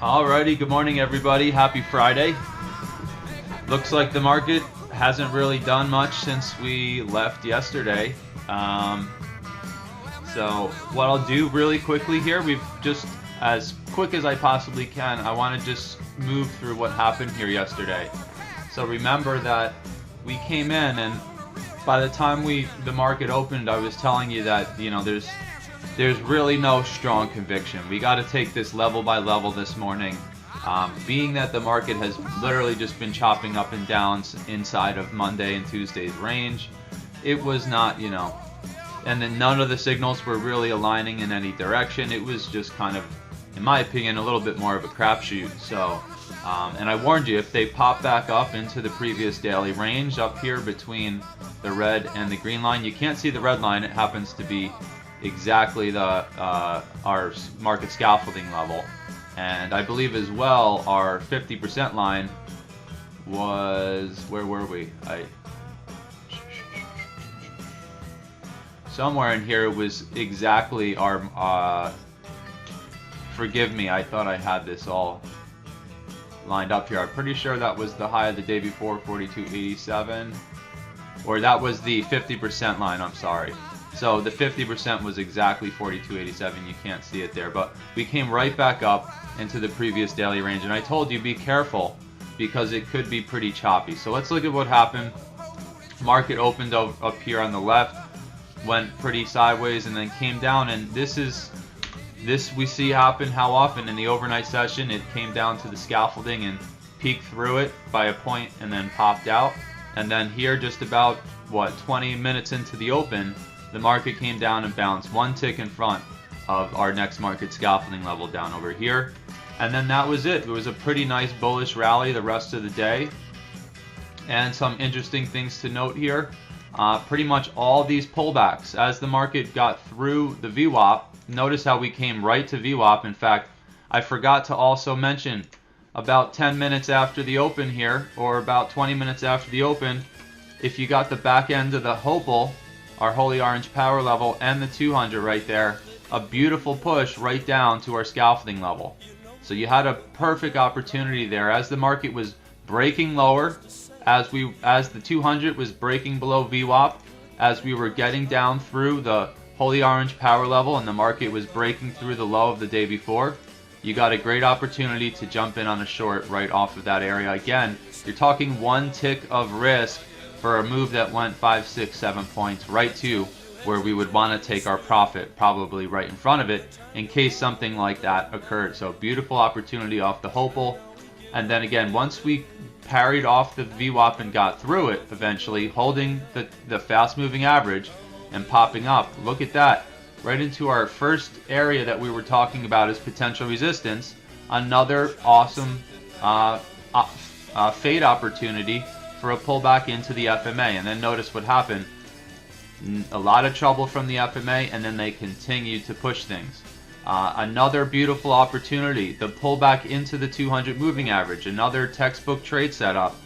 Alrighty, good morning everybody. Happy Friday. Looks like the market hasn't really done much since we left yesterday. So what I'll do really quickly here, we've just, as quick as I possibly can, I want to just move through what happened here yesterday. So remember that we came in, and by the time the market opened, I was telling you that, there's really no strong conviction. We got to take this level by level this morning. Being that the market has literally just been chopping up and down inside of Monday and Tuesday's range, it was not, and then none of the signals were really aligning in any direction. It was just kind of, in my opinion, a little bit more of a crapshoot. So, and I warned you, if they pop back up into the previous daily range up here between the red and the green line, you can't see the red line. It happens to be exactly our market scaffolding level, and I believe as well our 50% line was, where were we? Somewhere in here it was exactly our forgive me, I thought I had this all lined up here. I'm pretty sure that was the high of the day before, 42.87, or that was the 50% line, I'm sorry. So the 50% was exactly 42.87. You can't see it there, but we came right back up into the previous daily range, and I told you be careful because it could be pretty choppy. So let's look at what happened. Market opened up here on the left, went pretty sideways, and then came down, and this we see happen how often in the overnight session. It came down to the scaffolding and peeked through it by a point and then popped out, and then here just about 20 minutes into the open, the market came down and bounced one tick in front of our next market scaffolding level down over here. And then that was it. It was a pretty nice bullish rally the rest of the day. And some interesting things to note here. Pretty much all these pullbacks, as the market got through the VWAP, notice how we came right to VWAP. In fact, I forgot to also mention, about 10 minutes after the open here, or about 20 minutes after the open, if you got the back end of the Hopal, our holy orange power level, and the 200 right there, a beautiful push right down to our scaffolding level. So you had a perfect opportunity there as the market was breaking lower, as the 200 was breaking below VWAP, as we were getting down through the holy orange power level and the market was breaking through the low of the day before. You got a great opportunity to jump in on a short right off of that area. Again, you're talking one tick of risk for a move that went 5, 6, 7 points right to where we would want to take our profit, probably right in front of it, in case something like that occurred. So beautiful opportunity off the Hopal. And then again, once we parried off the VWAP and got through it, eventually holding the fast moving average and popping up, look at that, right into our first area that we were talking about as potential resistance. Another awesome fade opportunity for a pullback into the FMA. And then notice what happened. A lot of trouble from the FMA, and then they continued to push things. Another beautiful opportunity, the pullback into the 200 moving average. Another textbook trade setup.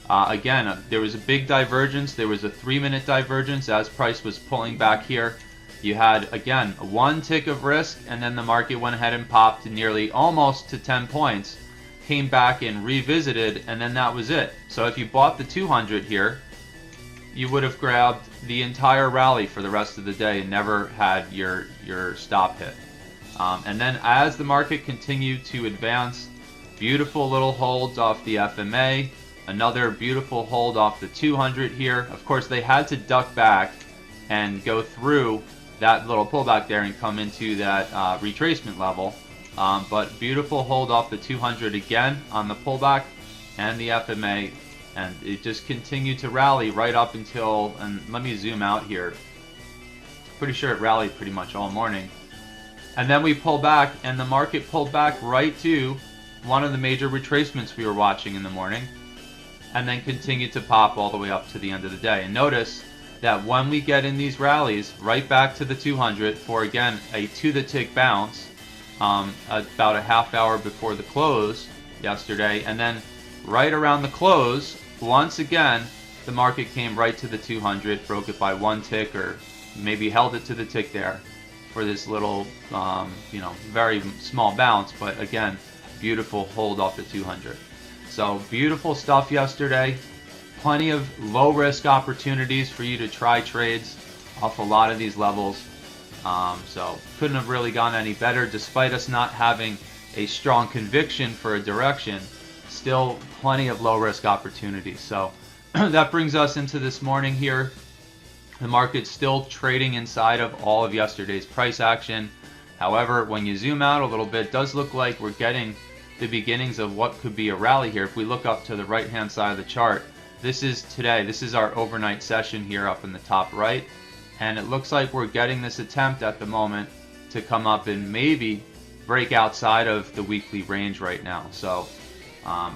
Again, there was a big divergence. There was a 3-minute divergence as price was pulling back here. You had, again, one tick of risk, and then the market went ahead and popped nearly almost to 10 points. Came back and revisited, and then that was it. So if you bought the 200 here, you would have grabbed the entire rally for the rest of the day and never had your stop hit. And then as the market continued to advance, beautiful little holds off the FMA, another beautiful hold off the 200 here. Of course, they had to duck back and go through that little pullback there and come into that retracement level. But beautiful hold off the 200 again on the pullback and the FMA, and it just continued to rally right up until, and let me zoom out here, pretty sure it rallied pretty much all morning. And then we pulled back, and the market pulled back right to one of the major retracements we were watching in the morning, and then continued to pop all the way up to the end of the day. And notice that when we get in these rallies, right back to the 200 for, again, a to-the-tick bounce, about a half hour before the close yesterday, and then right around the close, once again, the market came right to the 200, broke it by one tick, or maybe held it to the tick there for this little, very small bounce. But again, beautiful hold off the 200. So beautiful stuff yesterday. Plenty of low risk opportunities for you to try trades off a lot of these levels. So couldn't have really gone any better, despite us not having a strong conviction for a direction. Still plenty of low risk opportunities. So that brings us into this morning here. The market's still trading inside of all of yesterday's price action. However, when you zoom out a little bit, it does look like we're getting the beginnings of what could be a rally here. If we look up to the right hand side of the chart, this is today. This is our overnight session here up in the top right. And it looks like we're getting this attempt at the moment to come up and maybe break outside of the weekly range right now. So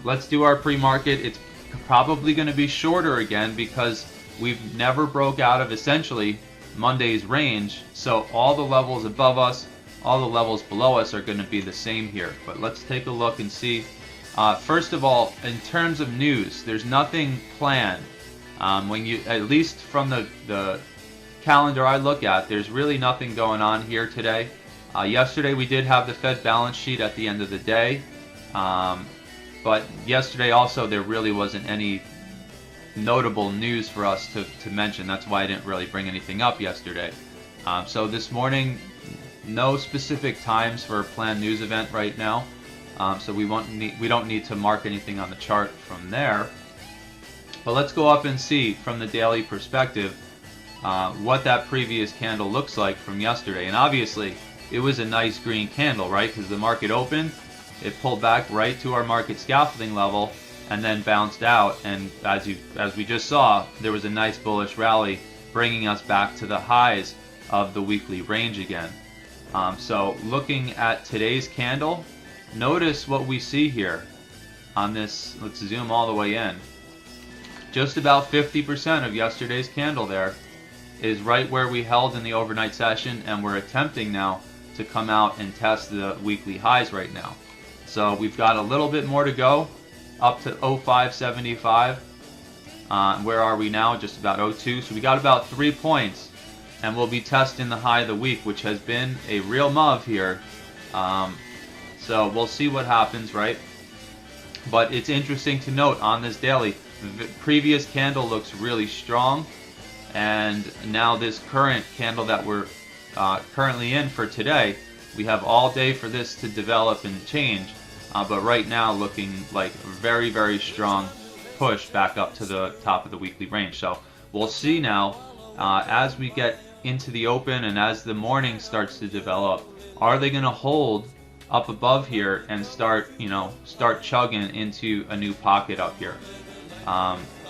let's do our pre-market. It's probably going to be shorter again because we've never broke out of essentially Monday's range. So all the levels above us, all the levels below us are going to be the same here. But let's take a look and see. First of all, in terms of news, there's nothing planned. When you, at least from the calendar I look at, there's really nothing going on here today. Yesterday we did have the Fed balance sheet at the end of the day. But yesterday also there really wasn't any notable news for us to mention. That's why I didn't really bring anything up yesterday. So this morning, no specific times for a planned news event right now. So we don't need to mark anything on the chart from there. But let's go up and see from the daily perspective what that previous candle looks like from yesterday. And obviously it was a nice green candle, right? Because the market opened, it pulled back right to our market scaffolding level and then bounced out, and as we just saw, there was a nice bullish rally bringing us back to the highs of the weekly range again. So looking at today's candle, notice what we see here on this. Let's zoom all the way in. Just about 50% of yesterday's candle there is right where we held in the overnight session, and we're attempting now to come out and test the weekly highs right now. So we've got a little bit more to go up to 0575. Where are we now? Just about 02. So we got about 3 points, and we'll be testing the high of the week, which has been a real move here. So we'll see what happens, right? But it's interesting to note on this daily, the previous candle looks really strong, and now this current candle that we're currently in for today, we have all day for this to develop and change. But right now looking like a very, very strong push back up to the top of the weekly range. So we'll see now as we get into the open and as the morning starts to develop, are they going to hold up above here and start chugging into a new pocket up here?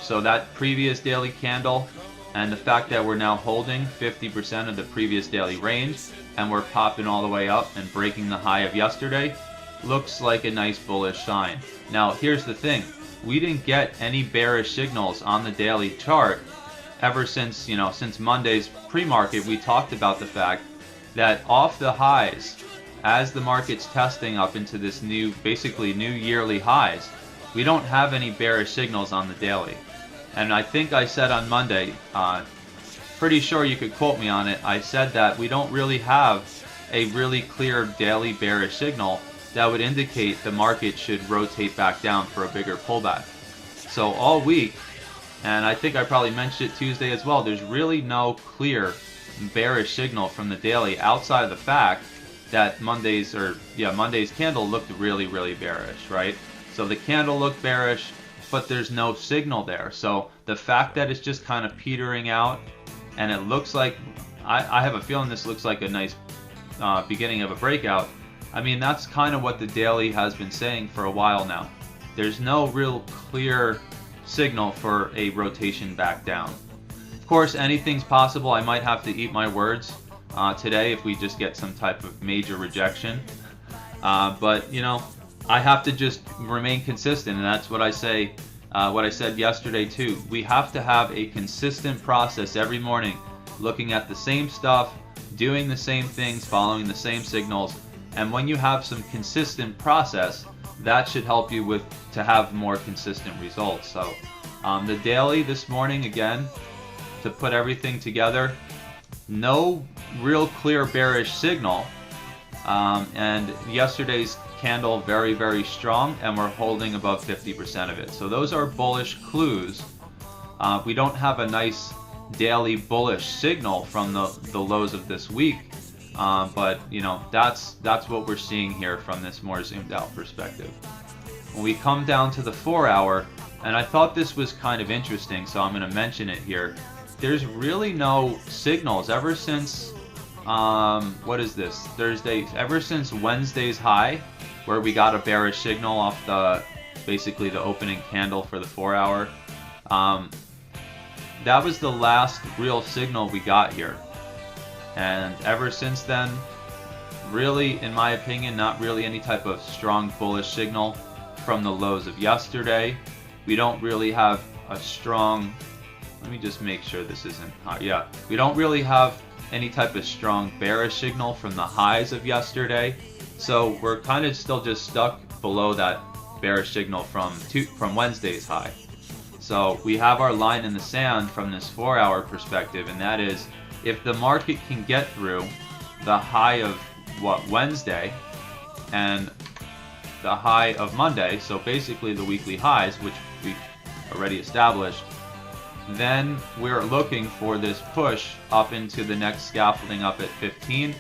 So that previous daily candle and the fact that we're now holding 50% of the previous daily range and we're popping all the way up and breaking the high of yesterday looks like a nice bullish sign. Now here's the thing, we didn't get any bearish signals on the daily chart ever since Monday's pre-market. We talked about the fact that off the highs, as the market's testing up into this basically new yearly highs, we don't have any bearish signals on the daily. And I think I said on Monday, pretty sure you could quote me on it, I said that we don't really have a really clear daily bearish signal that would indicate the market should rotate back down for a bigger pullback. So all week, and I think I probably mentioned it Tuesday as well, there's really no clear bearish signal from the daily outside of the fact that Monday's candle looked really, really bearish, right? So the candle looked bearish, but there's no signal there. So the fact that it's just kind of petering out, and it looks like, I have a feeling this looks like a nice beginning of a breakout. I mean, that's kind of what the daily has been saying for a while now. There's no real clear signal for a rotation back down. Of course, anything's possible. I might have to eat my words today if we just get some type of major rejection. But I have to just remain consistent, and that's what I say. What I said yesterday too. We have to have a consistent process every morning, looking at the same stuff, doing the same things, following the same signals. And when you have some consistent process, that should help you to have more consistent results. So the daily this morning, again, to put everything together, no real clear bearish signal. And yesterday's candle very, very strong, and we're holding above 50% of it. So those are bullish clues. We don't have a nice daily bullish signal from the lows of this week, but you know, that's what we're seeing here from this more zoomed out perspective. When we come down to the 4-hour, and I thought this was kind of interesting, so I'm going to mention it here. There's really no signals ever since what is this, Thursday, ever since Wednesday's high, where we got a bearish signal off the basically the opening candle for the 4-hour. That was the last real signal we got here, and ever since then, really, in my opinion, not really any type of strong bullish signal from the lows of yesterday. We don't really have a strong, let me just make sure this isn't hot. Yeah, we don't really have any type of strong bearish signal from the highs of yesterday, so we're kind of still just stuck below that bearish signal from Wednesday's high. So we have our line in the sand from this 4-hour perspective, and that is, if the market can get through the high of Wednesday and the high of Monday, so basically the weekly highs, which we've already established, then we're looking for this push up into the next scaffolding up at 15,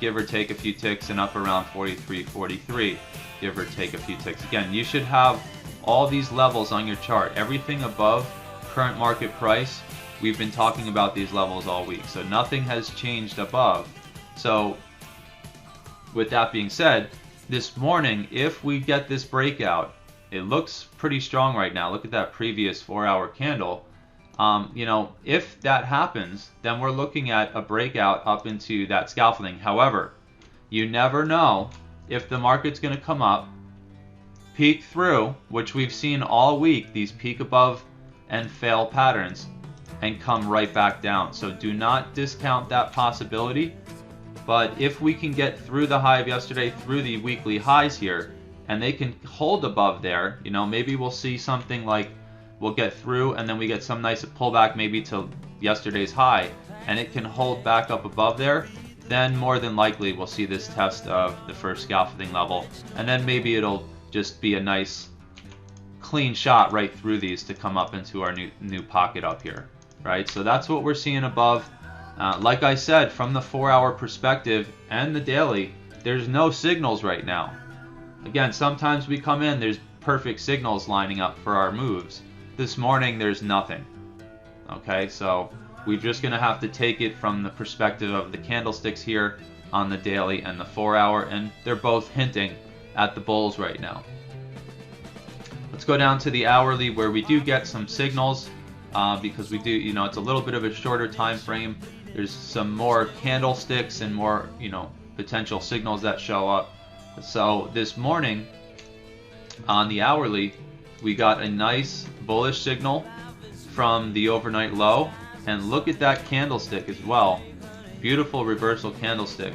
give or take a few ticks, and up around 43.43, give or take a few ticks. Again, you should have all these levels on your chart. Everything above current market price, we've been talking about these levels all week, so nothing has changed above. So with that being said, this morning, if we get this breakout, it looks pretty strong right now. Look at that previous 4-hour candle. You know, if that happens, then we're looking at a breakout up into that scaffolding. However, you never know if the market's going to come up, peak through, which we've seen all week, these peak above and fail patterns, and come right back down. So do not discount that possibility. But if we can get through the high of yesterday, through the weekly highs here, and they can hold above there, you know, maybe we'll see something like we'll get through and then we get some nice pullback maybe to yesterday's high, and it can hold back up above there, then more than likely we'll see this test of the first scaffolding level, and then maybe it'll just be a nice clean shot right through these to come up into our new pocket up here, right? So that's what we're seeing above. Like I said, from the 4-hour perspective and the daily, there's no signals right now. Again, sometimes we come in, there's perfect signals lining up for our moves. This morning, there's nothing. Okay, so we're just going to have to take it from the perspective of the candlesticks here on the daily and the 4-hour, and they're both hinting at the bulls right now. Let's go down to the hourly, where we do get some signals, because we do, you know, it's a little bit of a shorter time frame. There's some more candlesticks and more, you know, potential signals that show up. So this morning on the hourly, we got a nice bullish signal from the overnight low, and look at that candlestick as well. Beautiful reversal candlestick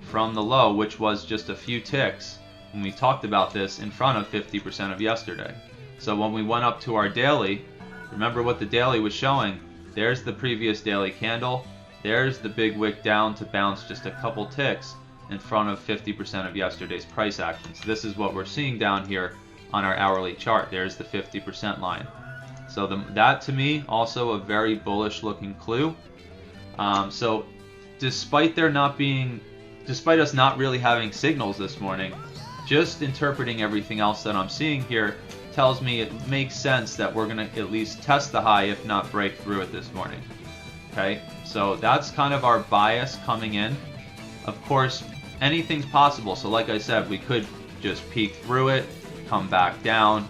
from the low, which was just a few ticks when we talked about this in front of 50% of yesterday. So when we went up to our daily, remember what the daily was showing. There's the previous daily candle. There's the big wick down to bounce just a couple ticks in front of 50% of yesterday's price actions. This is what we're seeing down here on our hourly chart. There's the 50% line. So that to me also a very bullish looking clue. So despite us not really having signals this morning, just interpreting everything else that I'm seeing here tells me it makes sense that we're going to at least test the high, if not break through it this morning. Okay, so that's kind of our bias coming in. Of course, anything's possible. So like I said, we could just peek through it, come back down,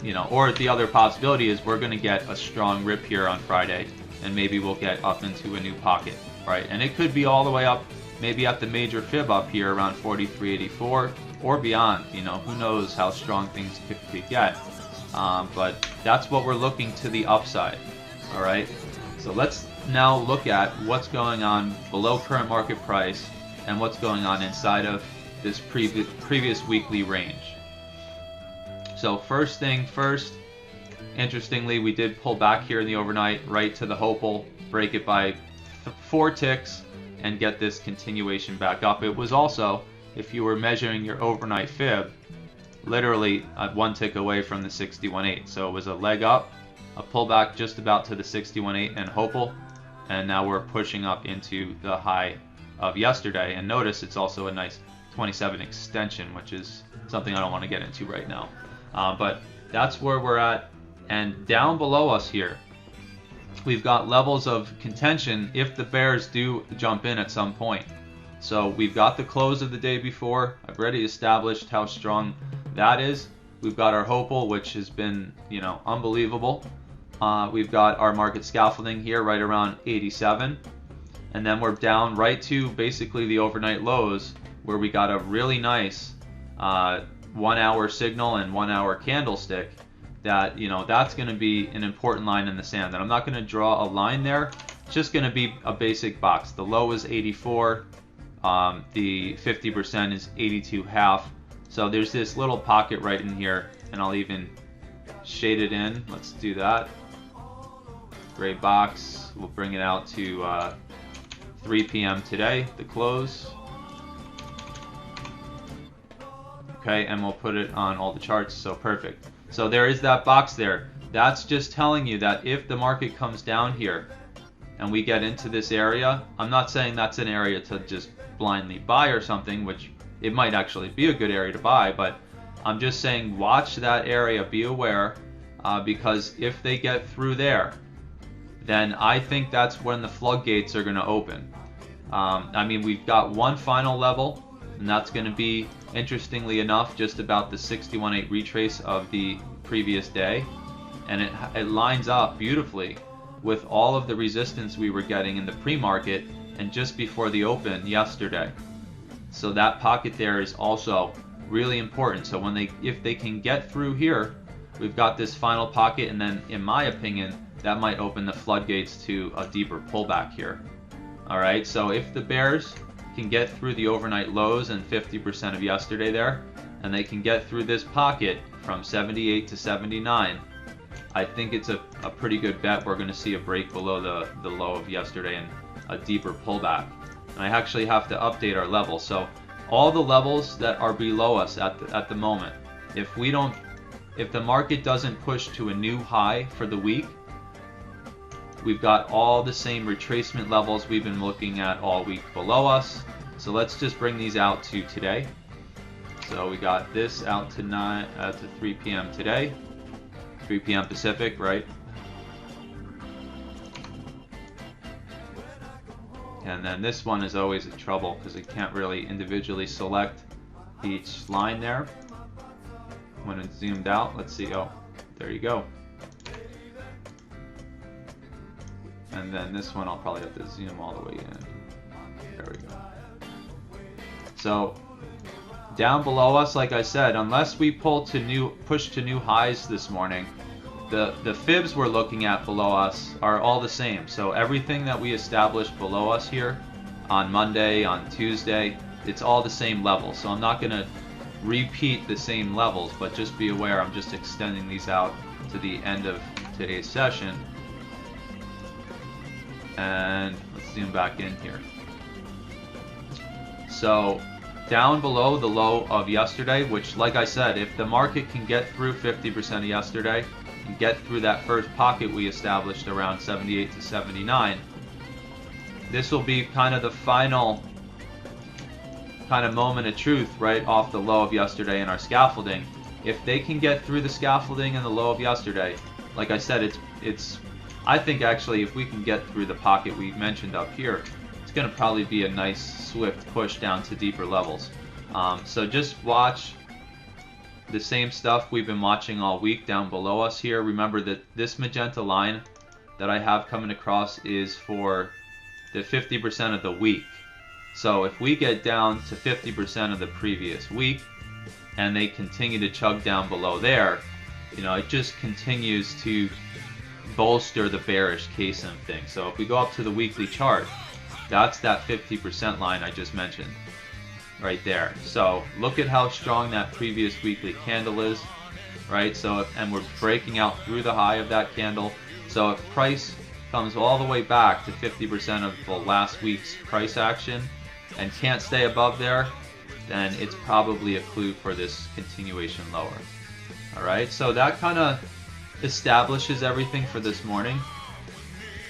you know, or the other possibility is we're going to get a strong rip here on Friday, and maybe we'll get up into a new pocket, right? And it could be all the way up, maybe at the major fib up here around 43.84 or beyond. You know, who knows how strong things could get. But that's what we're looking to the upside. All right. So let's now look at what's going on below current market price and what's going on inside of this previous weekly range. So first thing first, interestingly, we did pull back here in the overnight right to the hopeful, break it by 4 ticks, and get this continuation back up. It was also if you were measuring your overnight fib, literally one tick away from the 61.8. So it was a leg up, a pullback just about to the 61.8 and hopeful, and now we're pushing up into the high of yesterday. And notice it's also a nice 27 extension, which is something I don't want to get into right now. But that's where we're at. And down below us here, we've got levels of contention if the bears do jump in at some point. So we've got the close of the day before. I've already established how strong that is. We've got our hopeful, which has been, you know, unbelievable. We've got our market scaffolding here right around 87. And then we're down right to basically the overnight lows, where we got a really nice 1 hour signal and 1 hour candlestick that, you know, that's going to be an important line in the sand. And I'm not going to draw a line there. It's just going to be a basic box. The low is 84. The 50% is 82.5. So there's this little pocket right in here, and I'll even shade it in. Let's do that. Gray box. We'll bring it out to 3 p.m. today, the close. Okay, and we'll put it on all the charts. So perfect. So there is that box there. That's just telling you that if the market comes down here and we get into this area, I'm not saying that's an area to just blindly buy or something, which it might actually be a good area to buy, but I'm just saying watch that area, be aware, because if they get through there, then I think that's when the floodgates are going to open. I mean, we've got one final level, and that's going to be, interestingly enough, just about the 61.8 retrace of the previous day, and it lines up beautifully with all of the resistance we were getting in the pre-market and just before the open yesterday. So that pocket there is also really important. So if they can get through here, we've got this final pocket, and then in my opinion, that might open the floodgates to a deeper pullback here. All right, so if the bears can get through the overnight lows and 50% of yesterday there, and they can get through this pocket from 78 to 79, I think it's a pretty good bet we're going to see a break below the low of yesterday and a deeper pullback. And I actually have to update our levels. So all the levels that are below us at the moment, if the market doesn't push to a new high for the week, we've got all the same retracement levels we've been looking at all week below us. So let's just bring these out to today. So we got this out to 3 p.m. today, 3 p.m. Pacific, right? And then this one is always a trouble because it can't really individually select each line there. When it's zoomed out, let's see, oh, there you go. And then this one I'll probably have to zoom all the way in. There we go. So down below us, like I said, unless we push to new highs this morning, the fibs we're looking at below us are all the same. So everything that we established below us here on Monday, on Tuesday, it's all the same level. So I'm not going to repeat the same levels, but just be aware I'm just extending these out to the end of today's session. And let's zoom back in here. So down below the low of yesterday, which, like I said, if the market can get through 50% of yesterday and get through that first pocket we established around 78 to 79, this will be kind of the final kind of moment of truth right off the low of yesterday in our scaffolding. If they can get through the scaffolding and the low of yesterday, like I said, I think actually if we can get through the pocket we mentioned up here, it's going to probably be a nice swift push down to deeper levels. So just watch the same stuff we've been watching all week down below us here. Remember that this magenta line that I have coming across is for the 50% of the week. So if we get down to 50% of the previous week and they continue to chug down below there, you know, it just continues to bolster the bearish case and thing. So if we go up to the weekly chart, that's that 50% line I just mentioned right there. So look at how strong that previous weekly candle is, right? So and we're breaking out through the high of that candle. So if price comes all the way back to 50% of the last week's price action and can't stay above there, then it's probably a clue for this continuation lower. Alright, so that kind of establishes everything for this morning.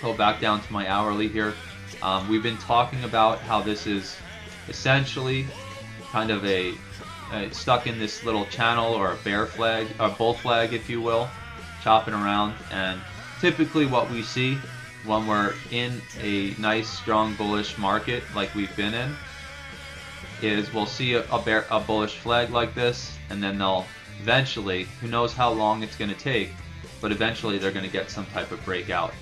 Go back down to my hourly here. We've been talking about how this is essentially kind of a stuck in this little channel, or a bear flag, or bull flag if you will, chopping around. And typically what we see when we're in a nice strong bullish market like we've been in is we'll see a bullish flag like this, and then they'll eventually, who knows how long it's going to take, but eventually they're going to get some type of breakout.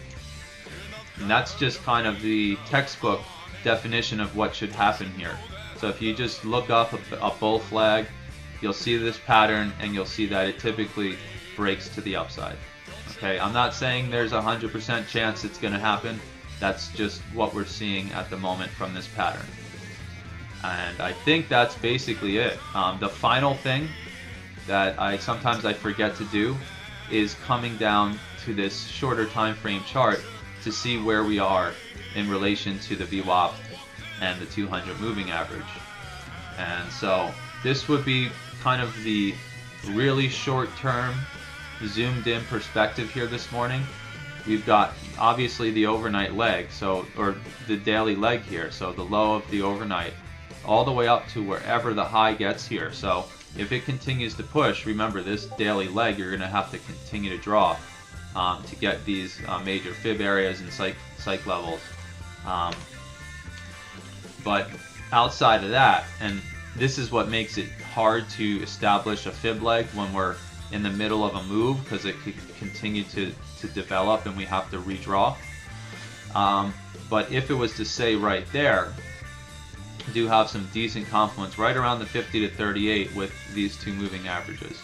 And that's just kind of the textbook definition of what should happen here. So if you just look up a bull flag, you'll see this pattern, and you'll see that it typically breaks to the upside. Okay, I'm not saying there's a 100% chance it's going to happen. That's just what we're seeing at the moment from this pattern. And I think that's basically it. The final thing that sometimes I forget to do is coming down to this shorter time frame chart to see where we are in relation to the VWAP and the 200 moving average. And so this would be kind of the really short term zoomed in perspective here this morning. We've got obviously the overnight leg, or the daily leg here, so the low of the overnight all the way up to wherever the high gets here. So if it continues to push, remember this daily leg you're going to have to continue to draw to get these major fib areas and psych levels. But outside of that, and this is what makes it hard to establish a fib leg when we're in the middle of a move, because it could continue to develop and we have to redraw. But if it was to say right there, do have some decent confluence right around the 50 to 38 with these two moving averages.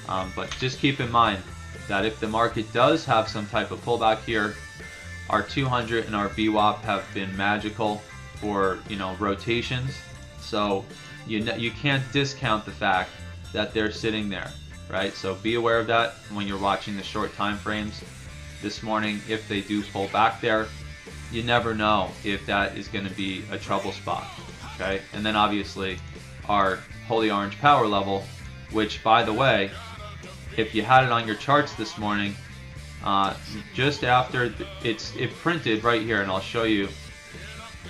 But just keep in mind that if the market does have some type of pullback here, our 200 and our VWAP have been magical for rotations. So you can't discount the fact that they're sitting there, right? So be aware of that when you're watching the short time frames this morning. If they do pull back there, you never know if that is going to be a trouble spot. Okay, and then obviously our holy orange power level, which by the way, if you had it on your charts this morning, just after it printed right here, and I'll show you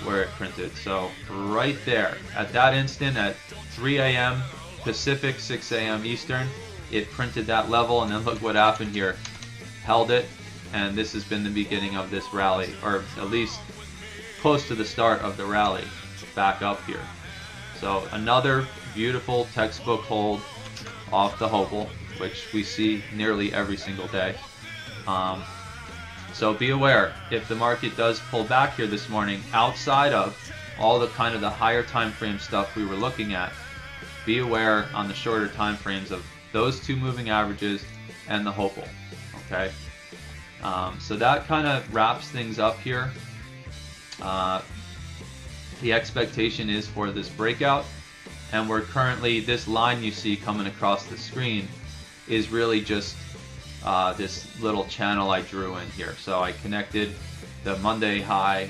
where it printed. So right there, at that instant, at 3 a.m. Pacific, 6 a.m. Eastern, it printed that level, and then look what happened here. Held it, and this has been the beginning of this rally, or at least close to the start of the rally back up here. So another beautiful textbook hold off the hopel, which we see nearly every single day. So be aware, if the market does pull back here this morning, outside of all the kind of the higher time frame stuff we were looking at, be aware on the shorter time frames of those two moving averages and the hopel. Okay, so that kind of wraps things up here. The expectation is for this breakout, and we're currently, this line you see coming across the screen is really just this little channel I drew in here. So I connected the Monday high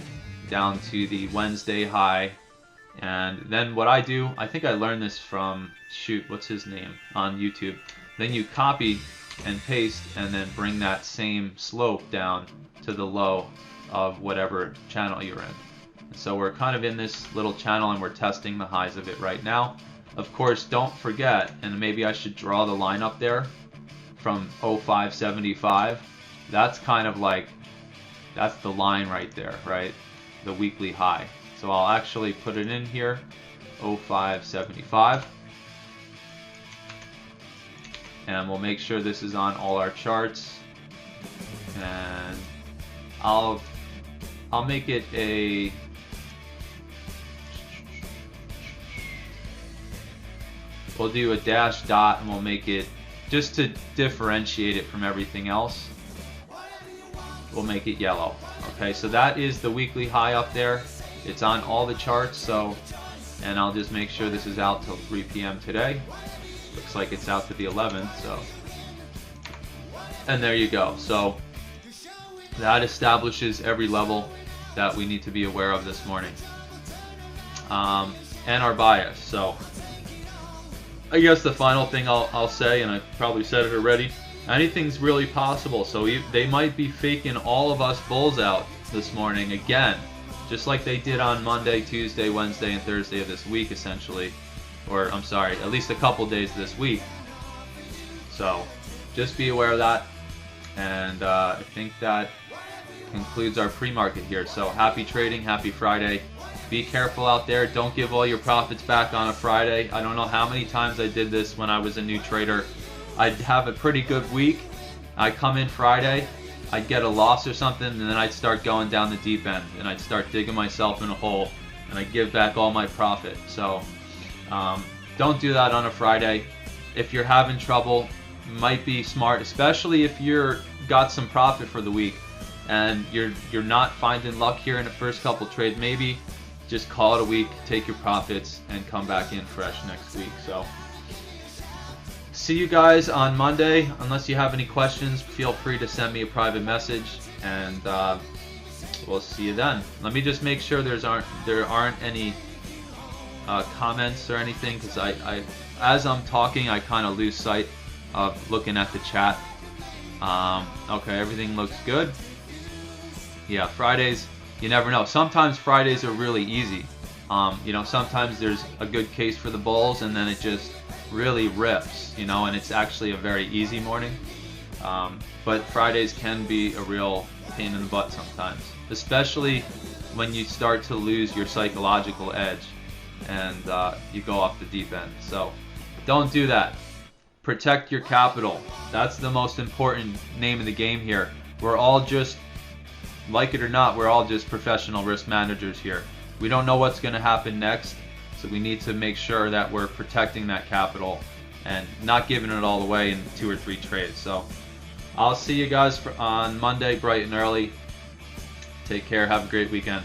down to the Wednesday high, and then what I do, I think I learned this from, what's his name, on YouTube. Then you copy and paste and then bring that same slope down to the low of whatever channel you're in. So we're kind of in this little channel and we're testing the highs of it right now. Of course, don't forget, and maybe I should draw the line up there from 0575. That's kind of like, that's the line right there, right? The weekly high. So I'll actually put it in here, 0575. And we'll make sure this is on all our charts. And I'll make it a, we'll do a dash dot, and we'll make it, just to differentiate it from everything else, we'll make it yellow. Okay, so that is the weekly high up there. It's on all the charts, so, and I'll just make sure this is out till 3 p.m. today. Looks like it's out to the 11th, so, and there you go. So that establishes every level that we need to be aware of this morning, and our bias. So I guess the final thing I'll say, and I probably said it already, anything's really possible. So they might be faking all of us bulls out this morning again, just like they did on Monday, Tuesday, Wednesday, and Thursday of this week, essentially. Or, I'm sorry, at least a couple days this week. So, just be aware of that. And I think that concludes our pre-market here. So, happy trading, happy Friday. Be careful out there. Don't give all your profits back on a Friday. I don't know how many times I did this when I was a new trader. I'd have a pretty good week. I'd come in Friday, I'd get a loss or something, and then I'd start going down the deep end, and I'd start digging myself in a hole, and I'd give back all my profit. So don't do that on a Friday. If you're having trouble, might be smart, especially if you're got some profit for the week and you're not finding luck here in the first couple trades. Maybe just call it a week, take your profits, and come back in fresh next week. So see you guys on Monday. Unless you have any questions, feel free to send me a private message, and we'll see you then. Let me just make sure there aren't any comments or anything, because I as I'm talking, I kind of lose sight of looking at the chat. Okay, everything looks good. Yeah, Fridays, you never know. Sometimes Fridays are really easy. You know, sometimes there's a good case for the bulls, and then it just really rips, you know, and it's actually a very easy morning. But Fridays can be a real pain in the butt sometimes, especially when you start to lose your psychological edge and you go off the deep end. So don't do that. Protect your capital. That's the most important name of the game here. We're all just, like it or not, we're all just professional risk managers here. We don't know what's going to happen next, so we need to make sure that we're protecting that capital and not giving it all away in 2 or 3 trades. So I'll see you guys on Monday bright and early. Take care. Have a great weekend.